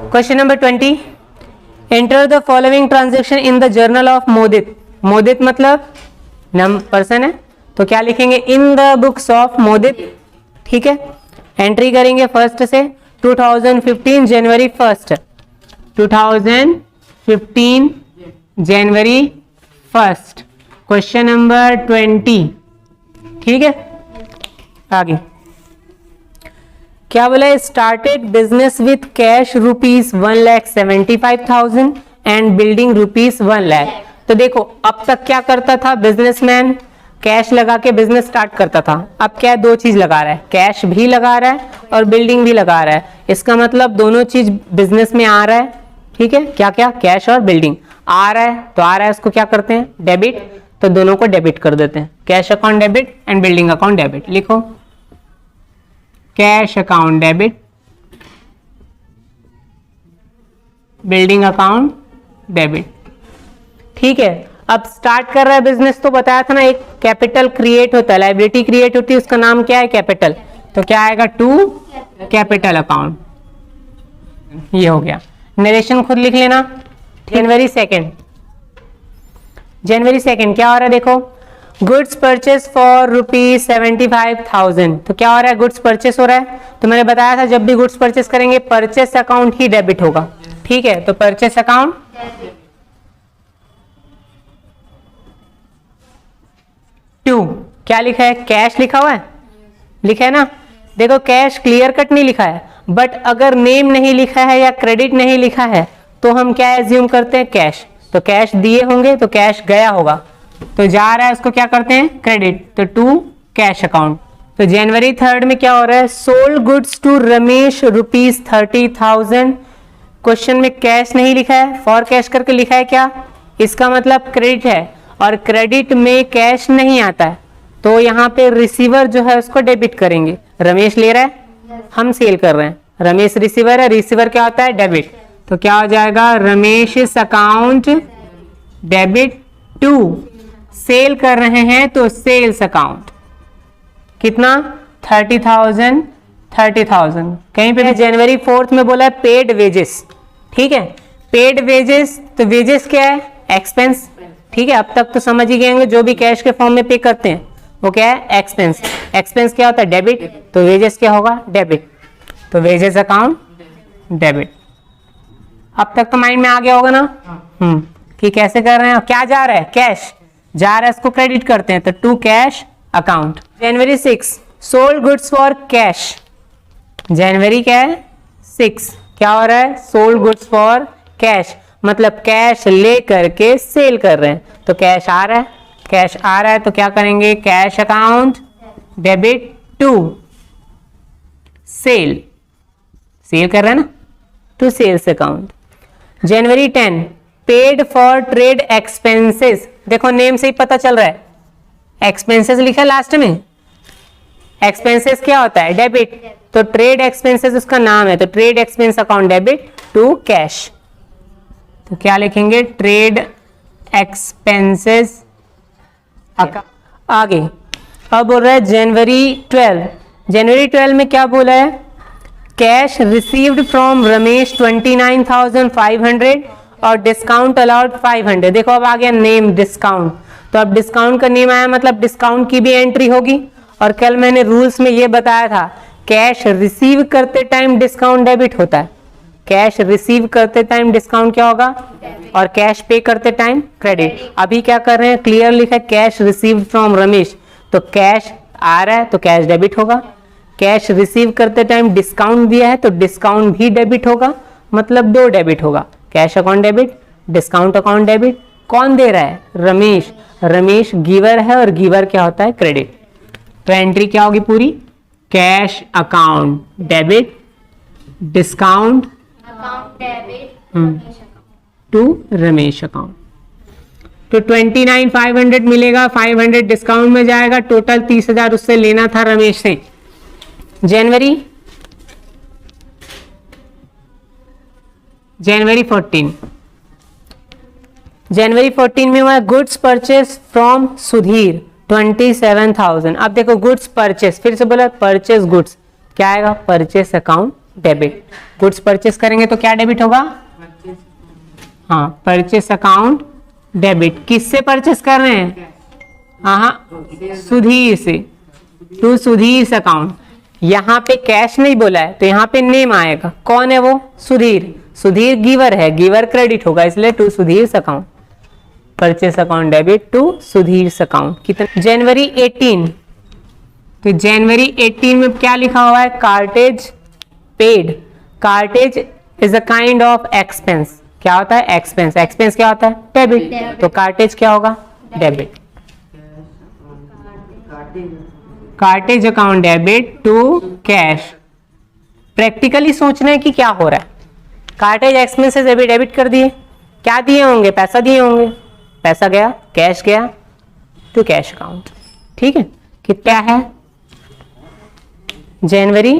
Question number 20, enter the following transaction in the journal of Modit. Modit मतलब person है, तो क्या लिखेंगे, in the books of Modit. ठीक है, एंट्री करेंगे फर्स्ट से 2015 जनवरी 1, 2015 जनवरी 1, क्वेश्चन नंबर 20। ठीक है, आगे क्या बोला है, started business with cash rupees 1,75,000 and building rupees 1 lakh. तो देखो अब तक क्या करता था बिजनेसमैन, कैश लगा के बिजनेस स्टार्ट करता था। अब क्या दो चीज लगा रहा है, कैश भी लगा रहा है और बिल्डिंग भी लगा रहा है। इसका मतलब दोनों चीज बिजनेस में आ रहा है। ठीक है, क्या क्या, कैश और बिल्डिंग आ रहा है, तो आ रहा है उसको क्या करते हैं, डेबिट। तो दोनों को डेबिट कर देते हैं, cash account debit and building account debit. लिखो cash account debit, building account debit. ठीक है, अब स्टार्ट कर रहा है बिजनेस, तो बताया था ना एक कैपिटल क्रिएट होता है, लायबिलिटी क्रिएट होती है, उसका नाम क्या है, कैपिटल। तो क्या आएगा, टू कैपिटल अकाउंट। ये हो गया, नरेशन खुद लिख लेना। जनवरी 2, जनवरी 2 क्या हो रहा है, देखो गुड्स परचेस फॉर रुपीज 75,000। तो क्या हो रहा है, गुड्स परचेस हो रहा है। तो मैंने बताया था जब भी गुड्स परचेस करेंगे परचेस अकाउंट ही डेबिट होगा। ठीक है, तो परचेस अकाउंट, टू क्या लिखा है, कैश लिखा हुआ है, लिखा है ना। देखो कैश क्लियर कट नहीं लिखा है, बट अगर नेम नहीं लिखा है या क्रेडिट नहीं लिखा है तो हम क्या एज्यूम करते हैं, कैश। तो कैश दिए होंगे तो कैश गया होगा, तो जा रहा है उसको क्या करते हैं, क्रेडिट। तो टू कैश अकाउंट। तो जनवरी 3 में क्या हो रहा है, sold goods to Ramesh rupees 30,000। Question में कैश नहीं लिखा है, फॉर कैश करके लिखा है, क्या इसका मतलब क्रेडिट है, और क्रेडिट में कैश नहीं आता है, तो यहाँ पे रिसीवर जो है उसको डेबिट करेंगे। रमेश ले रहा है, हम सेल कर रहे हैं, रमेश रिसीवर है, रिसीवर क्या होता है, डेबिट। तो क्या हो जाएगा, Ramesh account debit to sale कर रहे हैं तो सेल्स अकाउंट। कितना, 30,000, 30,000। कहीं पे भी जनवरी 4 में बोला है पेड वेजेस। ठीक है, पेड वेजेस, तो वेजेस क्या है, एक्सपेंस। ठीक है, अब तक तो समझ ही गए जो भी कैश के फॉर्म में पे करते हैं वो क्या है, एक्सपेंस। एक्सपेंस क्या होता है, डेबिट। तो वेजेस क्या होगा, डेबिट। तो वेजेस अकाउंट डेबिट। अब तक तो माइंड में आ गया होगा ना कि कैसे कर रहे हैं, क्या जा रहा है, कैश जा रहा है, इसको क्रेडिट करते हैं, तो टू कैश अकाउंट। जनवरी 6 सोल्ड गुड्स फॉर कैश। जनवरी क्या है, 6 क्या हो रहा है, सोल्ड गुड्स फॉर कैश, मतलब कैश ले करके सेल कर रहे हैं। तो कैश आ रहा है, कैश आ रहा है तो क्या करेंगे, cash account debit to sale, sale कर रहे हैं ना, to sales account. January 10 paid for trade expenses. देखो नेम से ही पता चल रहा है, एक्सपेंसेस लिखा लास्ट में। एक्सपेंसेस क्या होता है, डेबिट। तो ट्रेड एक्सपेंसेस उसका नाम है, तो trade expense account debit to cash. तो क्या लिखेंगे, ट्रेड एक्सपेंसेस अकाउंट। आगे अब बोल रहा है जनवरी 12। जनवरी 12 में क्या बोला है, कैश रिसीव्ड फ्रॉम रमेश 29,500 और डिस्काउंट अलाउड 500। देखो अब आ गया नेम डिस्काउंट, तो अब डिस्काउंट का नेम आया मतलब डिस्काउंट की भी एंट्री होगी। और कल मैंने रूल्स में ये बताया था, कैश रिसीव करते टाइम डिस्काउंट डेबिट होता है, कैश रिसीव करते टाइम डिस्काउंट क्या होगा, और कैश पे करते टाइम क्रेडिट। अभी क्या कर रहे हैं, क्लियर लिखा है कैश रिसीव्ड फ्रॉम रमेश, तो कैश आ रहा है तो कैश डेबिट होगा। कैश रिसीव करते टाइम डिस्काउंट दिया है तो डिस्काउंट भी डेबिट होगा, मतलब दो डेबिट होगा, cash account debit, discount account debit. कौन दे रहा है, रमेश। रमेश गिवर है और गिवर क्या होता है, क्रेडिट। तो एंट्री क्या होगी पूरी, cash account debit, discount to Ramesh account. तो 29,500 मिलेगा, 500 डिस्काउंट में जाएगा, टोटल 30,000 उससे लेना था रमेश से। जनवरी 14, जनवरी 14 में हुआ गुड्स परचेस फ्रॉम सुधीर 27,000। अब देखो गुड्स परचेस, फिर से बोला परचेस गुड्स, क्या आएगा, purchase account debit. Goods purchase करेंगे तो क्या डेबिट होगा? हाँ, परचेस अकाउंट डेबिट। किससे परचेस कर रहे हैं? हाँ, सुधीर से, टू सुधीर अकाउंट। यहाँ पे कैश नहीं बोला है तो यहाँ पे नेम आएगा। कौन है वो? सुधीर। सुधीर गिवर है, गिवर क्रेडिट होगा, इसलिए to Sudhir account. Purchase account debit to Sudhir account. कितना? जनवरी 18। तो जनवरी 18 में क्या लिखा हुआ है? Cartage paid. Cartage is a kind of expense. क्या होता है? एक्सपेंस। एक्सपेंस क्या होता है? डेबिट। तो कार्टेज क्या होगा? Debit. Cartage account debit to cash. Practically सोचना है कि क्या हो रहा है। कार्टेज एक्सपेंसेस अभी डेबिट कर दिए, क्या दिए होंगे? पैसा दिए होंगे, पैसा गया, कैश गया टू कैश अकाउंट। ठीक है, कितना है? जनवरी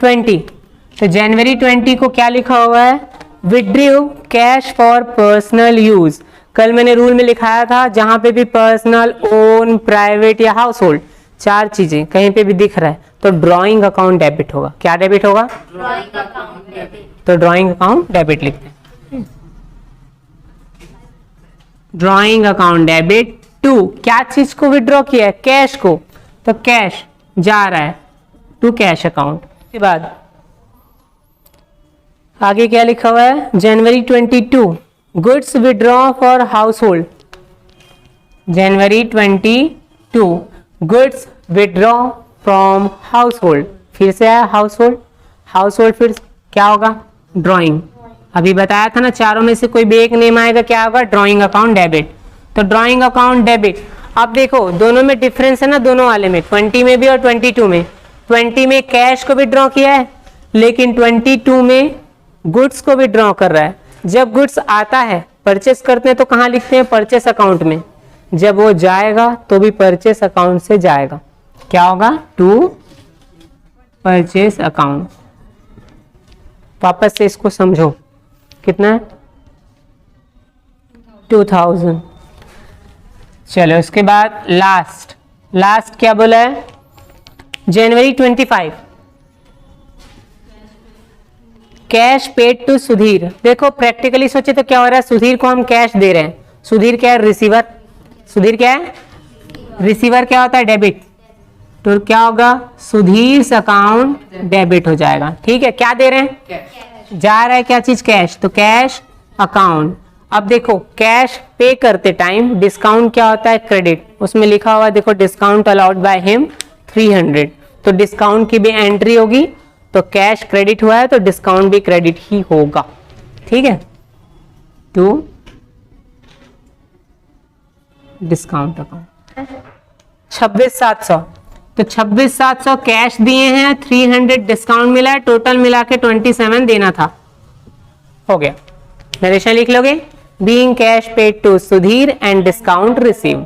20। तो जनवरी 20 को क्या लिखा हुआ है? Withdrew cash for personal use. कल मैंने रूल में लिखाया था, जहां पे भी पर्सनल, ओन, प्राइवेट या हाउस होल्ड, चार चीजें कहीं पे भी दिख रहा है तो ड्रॉइंग अकाउंट डेबिट होगा। क्या डेबिट होगा? Drawing account debit. तो ड्रॉइंग अकाउंट डेबिट लिखते हैं। ड्रॉइंग अकाउंट डेबिट टू क्या चीज को विड्रॉ किया है? कैश को। तो कैश जा रहा है टू कैश अकाउंट। के बाद आगे क्या लिखा हुआ है? जनवरी 22 goods withdraw for house hold. January 22 goods withdraw from house hold. फिर से आया हाउस होल्ड। हाउस होल्ड फिर क्या होगा? ड्रॉइंग। अभी बताया था ना, चारों में से कोई भी एक नेम आएगा, क्या होगा? Drawing account debit. तो ड्रॉइंग अकाउंट डेबिट। अब देखो दोनों में डिफरेंस है ना, दोनों वाले में, 20 में भी और 22 में। 20 में कैश को भी ड्रॉ किया है, लेकिन 22 में गुड्स को भी ड्रॉ कर रहा है। जब गुड्स आता है, परचेस करते हैं तो कहाँ लिखते हैं? परचेस अकाउंट में। जब वो जाएगा तो भी परचेस अकाउंट से जाएगा। क्या होगा? To purchase account. वापस से इसको समझो, कितना है? 2000। चलो उसके बाद लास्ट क्या बोला है? जनवरी 25 कैश पेड टू सुधीर। देखो प्रैक्टिकली सोचे तो क्या हो रहा है? सुधीर को हम कैश दे रहे हैं। सुधीर क्या है? रिसीवर। सुधीर क्या है? रिसीवर। क्या होता है? डेबिट। तो क्या होगा? सुधीर अकाउंट डेबिट हो जाएगा। ठीक है, क्या दे रहे हैं? कैश। जा रहा है क्या चीज? कैश। तो कैश अकाउंट। अब देखो कैश पे करते टाइम डिस्काउंट क्या होता है? क्रेडिट। उसमें लिखा हुआ देखो, डिस्काउंट अलाउड बाय हिम 300। तो डिस्काउंट की भी एंट्री होगी। तो कैश क्रेडिट हुआ है तो डिस्काउंट भी क्रेडिट ही होगा। ठीक है, टू डिस्काउंट अकाउंट। 26,700। तो 26,700 कैश दिए हैं, 300 डिस्काउंट मिला है, टोटल मिला के 27 देना था। हो गया। नरेशन लिख लोगे? Being cash paid to Sudhir and discount received.